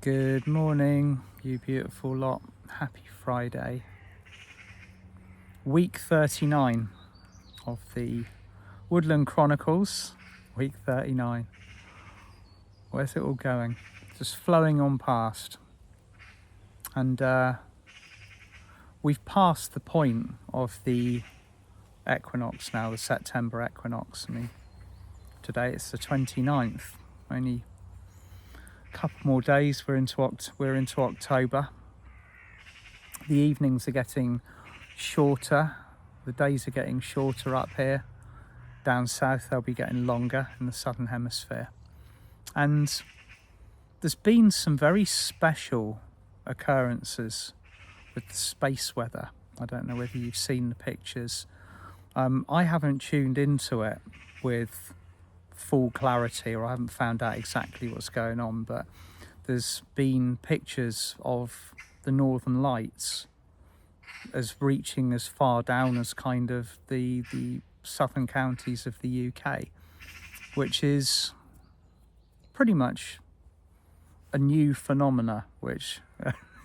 Good morning, you beautiful lot. Happy Friday. Week 39 of the Woodland Chronicles. Week 39. Where's it all going? Just flowing on past. And we've passed the point of the equinox now, the September equinox. I mean, today it's the 29th. Only a couple more days, we're into October. The evenings are getting shorter, the days are getting shorter up here. Down south they'll be getting longer in the southern hemisphere. And there's been some very special occurrences with the space weather. I don't know whether you've seen the pictures. I haven't tuned into it with full clarity, or I haven't found out exactly what's going on, but there's been pictures of the northern lights as reaching as far down as kind of the southern counties of the UK, which is pretty much a new phenomena, which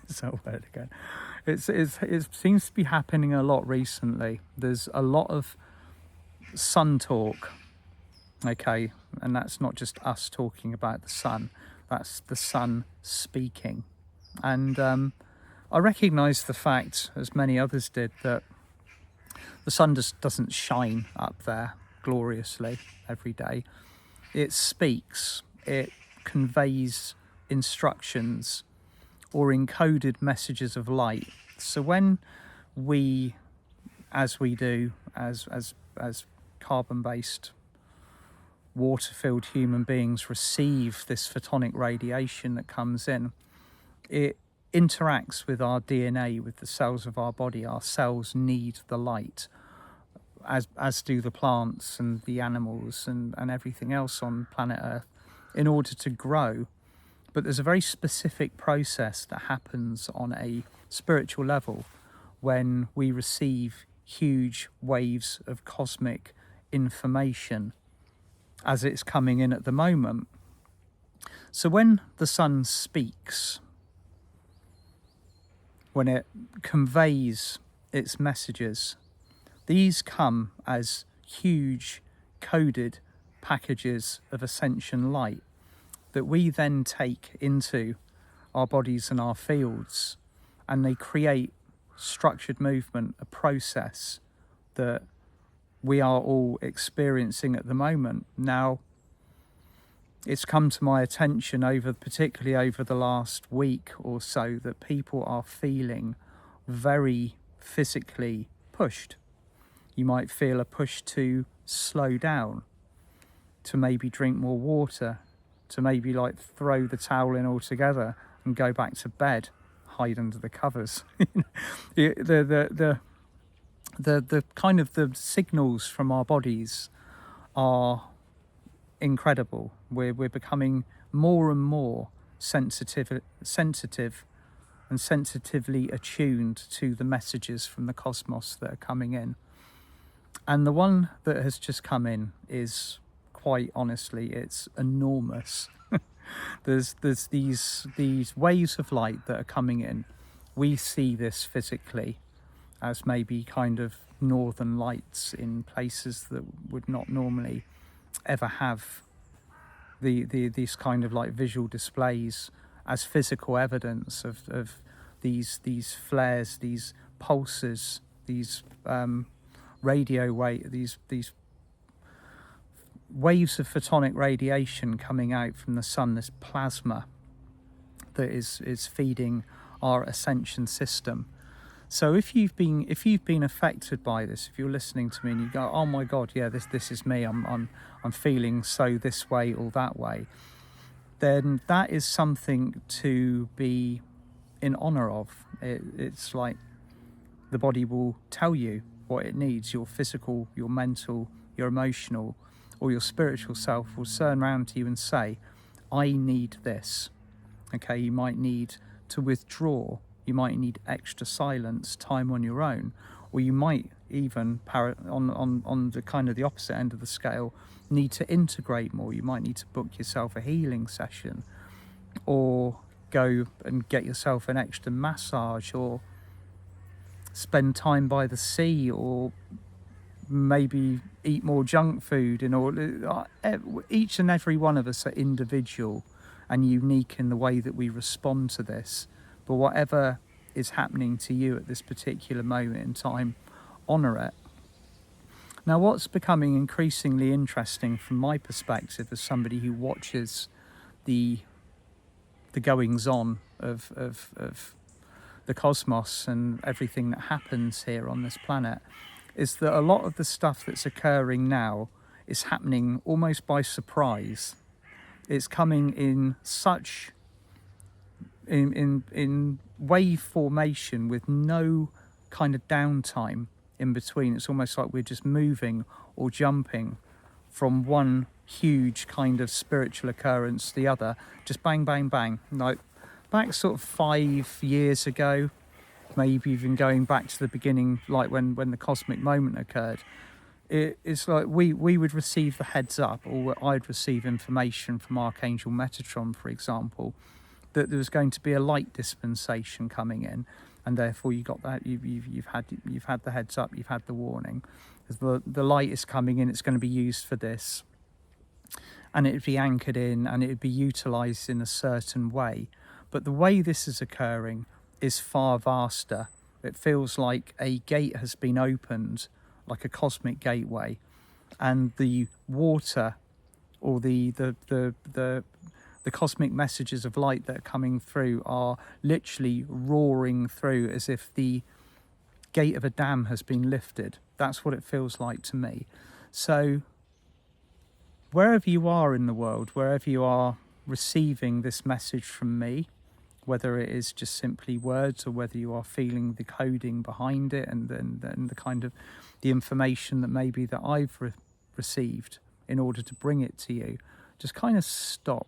is that word again. It seems to be happening a lot recently. There's a lot of sun talk. Okay, and that's not just us talking about the sun, that's the sun speaking. And I recognise the fact, as many others did, that the sun just doesn't shine up there gloriously every day. It speaks, it conveys instructions or encoded messages of light. So when we, as carbon-based water-filled human beings receive this photonic radiation that comes in, it interacts with our DNA, with the cells of our body. Our cells need the light, as do the plants and the animals and everything else on planet Earth, in order to grow. But there's a very specific process that happens on a spiritual level when we receive huge waves of cosmic information as it's coming in at the moment. So when the sun speaks, when it conveys its messages, these come as huge coded packages of ascension light that we then take into our bodies and our fields, and they create structured movement, a process that we are all experiencing at the moment. Now, it's come to my attention particularly over the last week or so, that people are feeling very physically pushed. You might feel a push to slow down, to maybe drink more water, to maybe like throw the towel in altogether and go back to bed, hide under the covers. The kind of the signals from our bodies are incredible. We're becoming more and more sensitive and sensitively attuned to the messages from the cosmos that are coming in. And the one that has just come in is, quite honestly, it's enormous. There's these waves of light that are coming in. We see this physically as maybe kind of northern lights in places that would not normally ever have these kind of like visual displays as physical evidence of these flares, these pulses, these these waves of photonic radiation coming out from the sun, this plasma that is feeding our ascension system. So if you've been affected by this, if you're listening to me and you go, oh my God, yeah, this is me, I'm feeling so this way or that way, then that is something to be in honor of. It's like the body will tell you what it needs. Your physical, your mental, your emotional, or your spiritual self will turn around to you and say, I need this. Okay, you might need to withdraw. You might need extra silence, time on your own, or you might even, on the kind of the opposite end of the scale, need to integrate more. You might need to book yourself a healing session, or go and get yourself an extra massage, or spend time by the sea, or maybe eat more junk food. In order, each and every one of us are individual and unique in the way that we respond to this. But whatever is happening to you at this particular moment in time, honour it. Now, what's becoming increasingly interesting from my perspective as somebody who watches the goings on of the cosmos and everything that happens here on this planet, is that a lot of the stuff that's occurring now is happening almost by surprise. It's coming in such in wave formation with no kind of downtime in between. It's almost like we're just moving or jumping from one huge kind of spiritual occurrence to the other, just bang, bang, bang. Like back sort of 5 years ago, maybe even going back to the beginning, like when the cosmic moment occurred, it's like we would receive the heads up, or I'd receive information from Archangel Metatron, for example, that there was going to be a light dispensation coming in, and therefore you got that, you've had the heads up, you've had the warning. The light is coming in, it's going to be used for this, and it would be anchored in, and it would be utilised in a certain way. But the way this is occurring is far vaster. It feels like a gate has been opened, like a cosmic gateway, and the water, or the cosmic messages of light that are coming through are literally roaring through as if the gate of a dam has been lifted. That's what it feels like to me. So wherever you are in the world, wherever you are receiving this message from me, whether it is just simply words, or whether you are feeling the coding behind it, and then the kind of the information that maybe that I've received in order to bring it to you, just kind of stop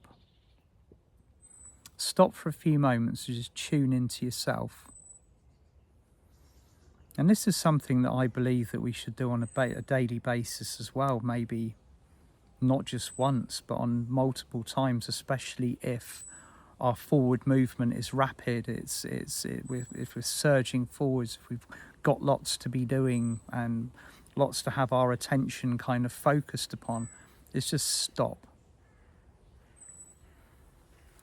for a few moments to just tune into yourself. And this is something that I believe that we should do on a daily basis as well, maybe not just once, but on multiple times, especially if our forward movement is rapid. If we're surging forwards, if we've got lots to be doing and lots to have our attention kind of focused upon, it's just stop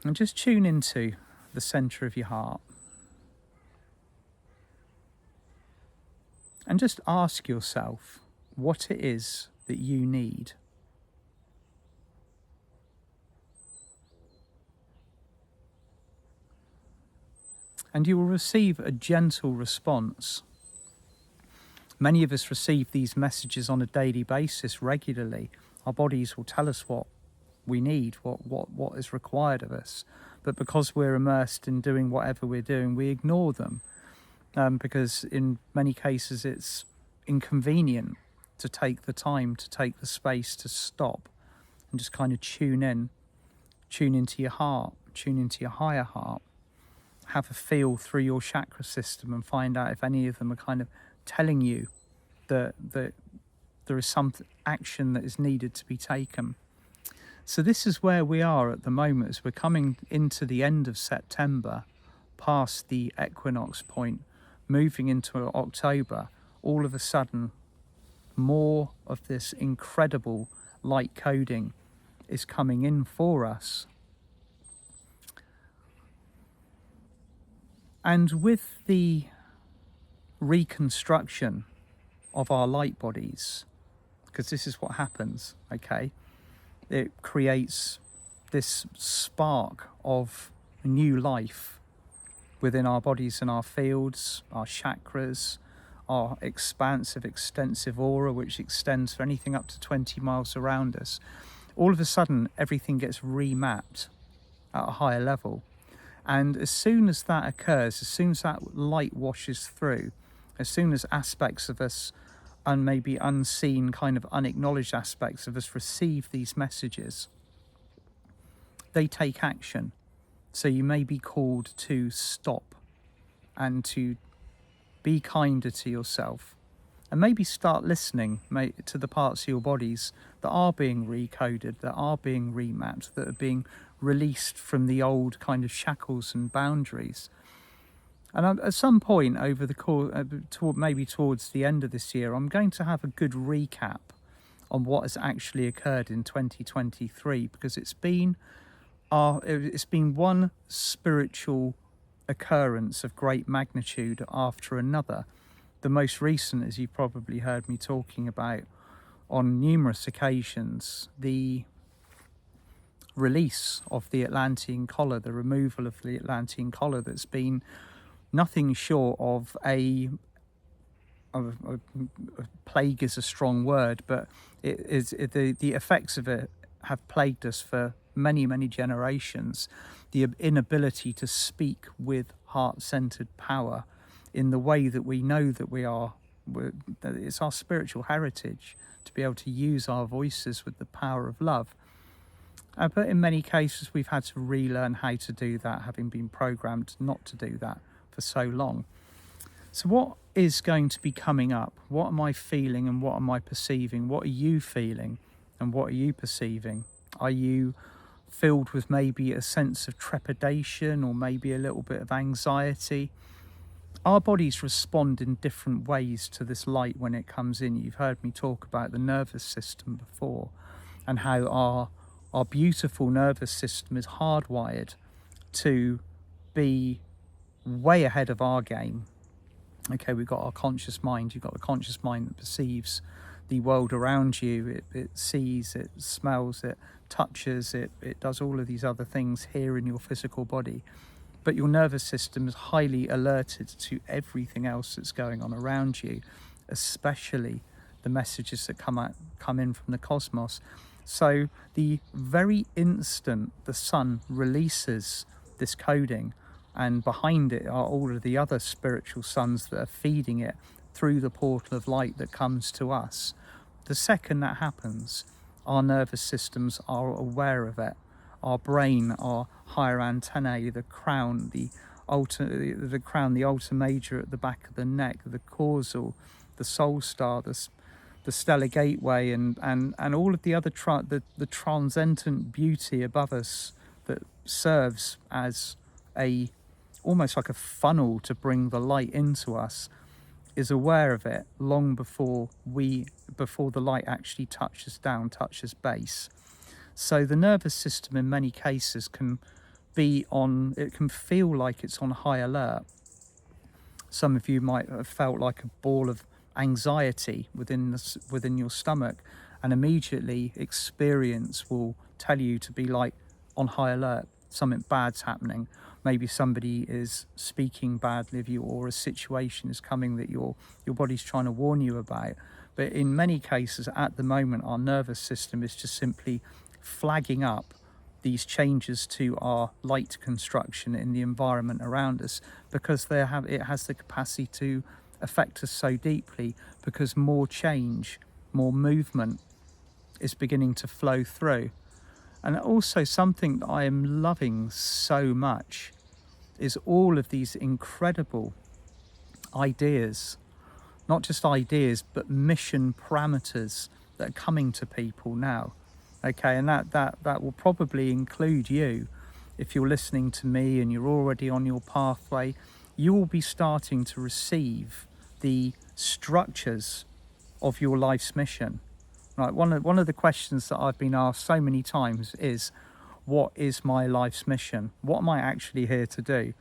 and just tune into the centre of your heart, and just ask yourself what it is that you need. And you will receive a gentle response. Many of us receive these messages on a daily basis regularly. Our bodies will tell us what we need, what is required of us. But because we're immersed in doing whatever we're doing, we ignore them. Because in many cases it's inconvenient to take the time, to take the space to stop and just kind of tune into your heart, tune into your higher heart. Have a feel through your chakra system and find out if any of them are kind of telling you that there is some action that is needed to be taken. So this is where we are at the moment, as we're coming into the end of September, past the equinox point, moving into October. All of a sudden, more of this incredible light coding is coming in for us. And with the reconstruction of our light bodies, because this is what happens, okay? It creates this spark of new life within our bodies and our fields, our chakras, our expansive, extensive aura, which extends for anything up to 20 miles around us. All of a sudden, everything gets remapped at a higher level. And as soon as that occurs, as soon as that light washes through, as soon as aspects of us, and maybe unseen, kind of unacknowledged aspects of us receive these messages, they take action. So you may be called to stop and to be kinder to yourself, and maybe start listening to the parts of your bodies that are being recoded, that are being remapped, that are being released from the old kind of shackles and boundaries. And at some point over the course, maybe towards the end of this year, I'm going to have a good recap on what has actually occurred in 2023, because it's been one spiritual occurrence of great magnitude after another. The most recent, as you've probably heard me talking about on numerous occasions, the release of the Atlantean collar, the removal of the Atlantean collar, that's been nothing short of a plague is a strong word, but the effects of it have plagued us for many, many generations. The inability to speak with heart-centered power in the way that we know that that it's our spiritual heritage to be able to use our voices with the power of love. But in many cases, we've had to relearn how to do that, having been programmed not to do that for so long. So what is going to be coming up? What am I feeling and what am I perceiving? What are you feeling and what are you perceiving? Are you filled with maybe a sense of trepidation or maybe a little bit of anxiety? Our bodies respond in different ways to this light when it comes in. You've heard me talk about the nervous system before, and how our beautiful nervous system is hardwired to be way ahead of our game. Okay, we've got our conscious mind. You've got the conscious mind that perceives the world around you. It sees, it smells, it touches, it does all of these other things here in your physical body. But your nervous system is highly alerted to everything else that's going on around you, especially the messages that come in from the cosmos. So the very instant the sun releases this coding, and behind it are all of the other spiritual suns that are feeding it through the portal of light that comes to us, the second that happens, our nervous systems are aware of it. Our brain, our higher antennae, the crown, the altar major at the back of the neck, the causal, the soul star, the stellar gateway, and all of the other the transcendent beauty above us that serves as almost like a funnel to bring the light into us, is aware of it long before the light actually touches base. So the nervous system in many cases can feel like it's on high alert. Some of you might have felt like a ball of anxiety within your stomach, and immediately experience will tell you to be like on high alert. Something bad's happening. Maybe somebody is speaking badly of you, or a situation is coming that your body's trying to warn you about. But in many cases at the moment, our nervous system is just simply flagging up these changes to our light construction in the environment around us, because it has the capacity to affect us so deeply, because more change, more movement is beginning to flow through. And also something that I am loving so much is all of these incredible ideas, not just ideas, but mission parameters that are coming to people now. Okay, and that will probably include you. If you're listening to me and you're already on your pathway, you will be starting to receive the structures of your life's mission. Right, one of the questions that I've been asked so many times is, what is my life's mission? What am I actually here to do?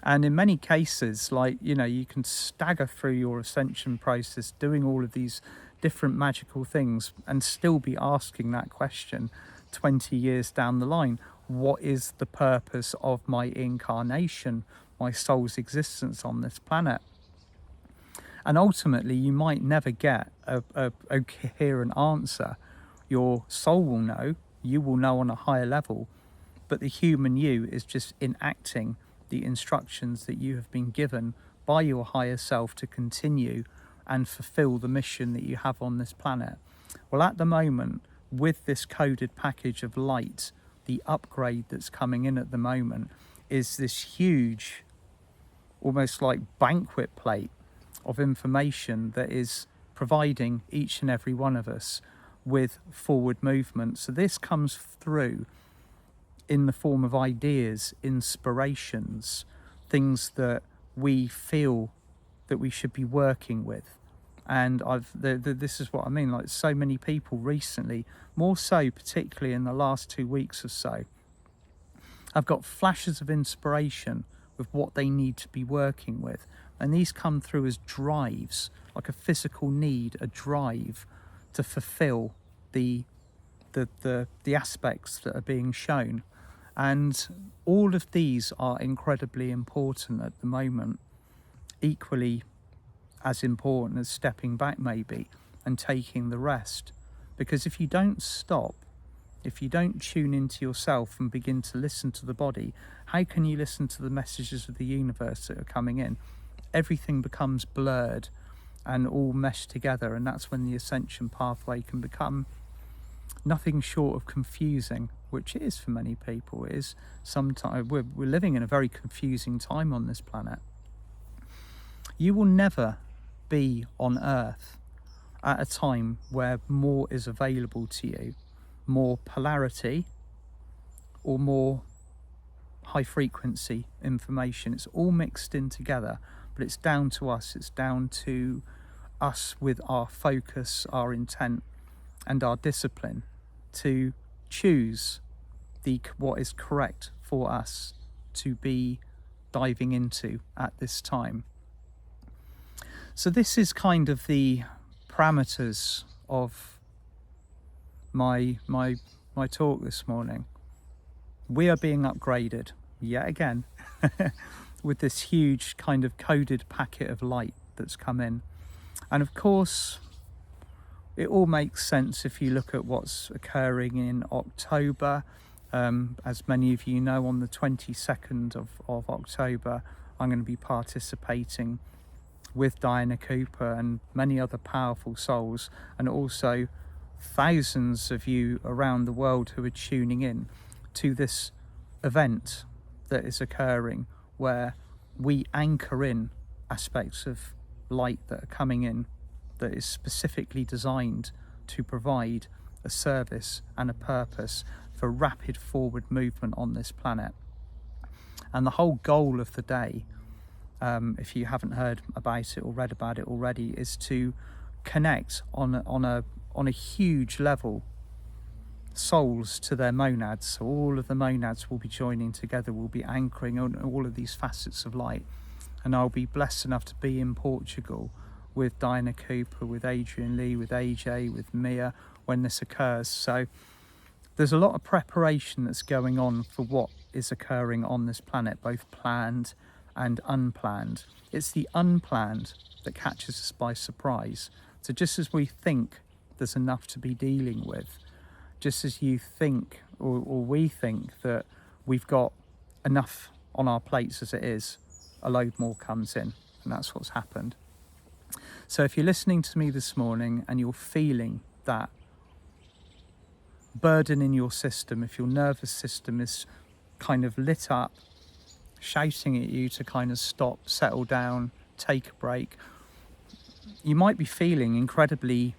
And in many cases, you can stagger through your ascension process doing all of these different magical things and still be asking that question 20 years down the line. What is the purpose of my incarnation, my soul's existence on this planet? And ultimately, you might never get a coherent answer. Your soul will know, you will know on a higher level, but the human you is just enacting the instructions that you have been given by your higher self to continue and fulfill the mission that you have on this planet. Well, at the moment, with this coded package of light, the upgrade that's coming in at the moment is this huge, almost like banquet plate of information that is providing each and every one of us with forward movement. So this comes through in the form of ideas, inspirations, things that we feel that we should be working with. And this is what I mean, like so many people recently, more so particularly in the last 2 weeks or so, I've got flashes of inspiration with what they need to be working with. And these come through as drives, like a physical need, a drive to fulfill the aspects that are being shown. And all of these are incredibly important at the moment, equally as important as stepping back maybe and taking the rest. Because if you don't stop, if you don't tune into yourself and begin to listen to the body, how can you listen to the messages of the universe that are coming in? Everything becomes blurred and all meshed together, and that's when the ascension pathway can become nothing short of confusing, which it is for many people. It is sometimes we're living in a very confusing time on this planet. You will never be on Earth at a time where more is available to you, more polarity or more high frequency information. It's all mixed in together, but it's down to us. It's down to us with our focus, our intent and our discipline to choose what is correct for us to be diving into at this time. So this is kind of the parameters of my talk this morning. We are being upgraded yet again with this huge kind of coded packet of light that's come in. And of course, it all makes sense if you look at what's occurring in October. As many of you know, on the 22nd of October, I'm going to be participating with Diana Cooper and many other powerful souls, and also thousands of you around the world who are tuning in to this event that is occurring, where we anchor in aspects of light that are coming in that is specifically designed to provide a service and a purpose for rapid forward movement on this planet. And the whole goal of the day, if you haven't heard about it or read about it already, is to connect on a huge level souls to their monads. So all of the monads will be joining together, will be anchoring on all of these facets of light. And I'll be blessed enough to be in Portugal with Diana Cooper, with Adrian Lee, with AJ, with Mia when this occurs. So there's a lot of preparation that's going on for what is occurring on this planet, both planned and unplanned. It's the unplanned that catches us by surprise. So just as we think there's enough to be dealing with, just as you think or we think that we've got enough on our plates as it is, a load more comes in, and that's what's happened. So if you're listening to me this morning and you're feeling that burden in your system, if your nervous system is kind of lit up, shouting at you to kind of stop, settle down, take a break, you might be feeling incredibly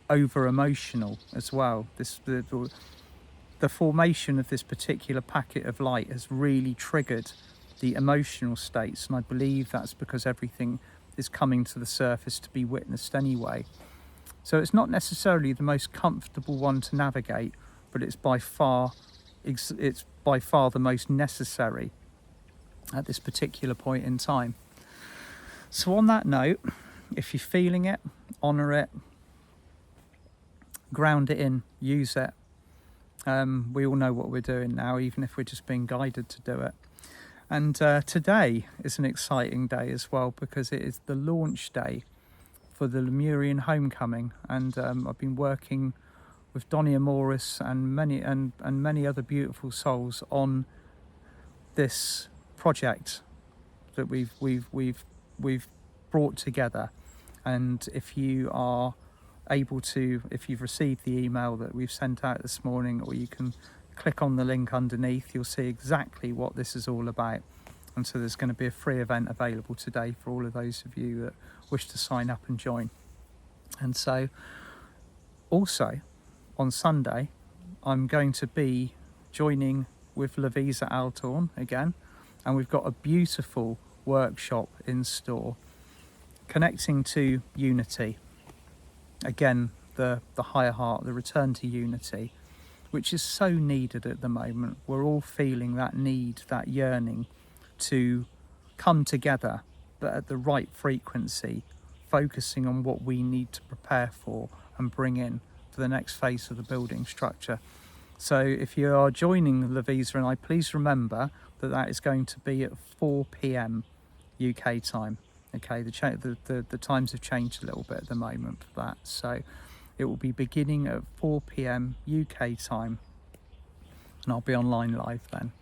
over emotional as well. The formation of this particular packet of light has really triggered the emotional states, and I believe that's because everything is coming to the surface to be witnessed anyway. So it's not necessarily the most comfortable one to navigate, but it's by far the most necessary at this particular point in time. So on that note, if you're feeling it, honour it, ground it in, use it. We all know what we're doing now, even if we're just being guided to do it. And today is an exciting day as well, because it is the launch day for the Lemurian Homecoming, and I've been working with Donia Morris and many other beautiful souls on this project that we've brought together. And if you are able to, if you've received the email that we've sent out this morning, or you can click on the link underneath, you'll see exactly what this is all about. And so there's going to be a free event available today for all of those of you that wish to sign up and join. And so also on Sunday, I'm going to be joining with Lavisa Altorn again, and we've got a beautiful workshop in store connecting to unity. Again, the higher heart, the return to unity, which is so needed at the moment. We're all feeling that need, that yearning to come together, but at the right frequency, focusing on what we need to prepare for and bring in for the next phase of the building structure. So if you are joining Lavisa and I, please remember that that is going to be at 4 p.m. UK time. Okay, the times have changed a little bit at the moment for that. So it will be beginning at 4 p.m. UK time, and I'll be online live then.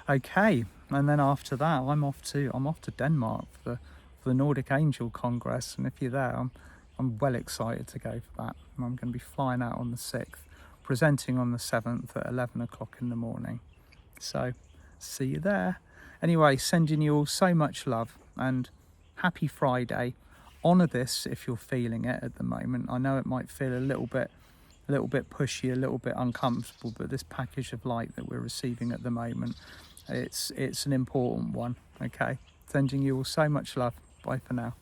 Okay, and then after that, I'm off to Denmark for the Nordic Angel Congress, and if you're there, I'm well excited to go for that. And I'm going to be flying out on the 6th, presenting on the 7th at 11 o'clock in the morning. So see you there. Anyway, sending you all so much love and happy Friday. Honour this if you're feeling it at the moment. I know it might feel a little bit pushy, a little bit uncomfortable, but this package of light that we're receiving at the moment, it's an important one. Okay, sending you all so much love. Bye for now.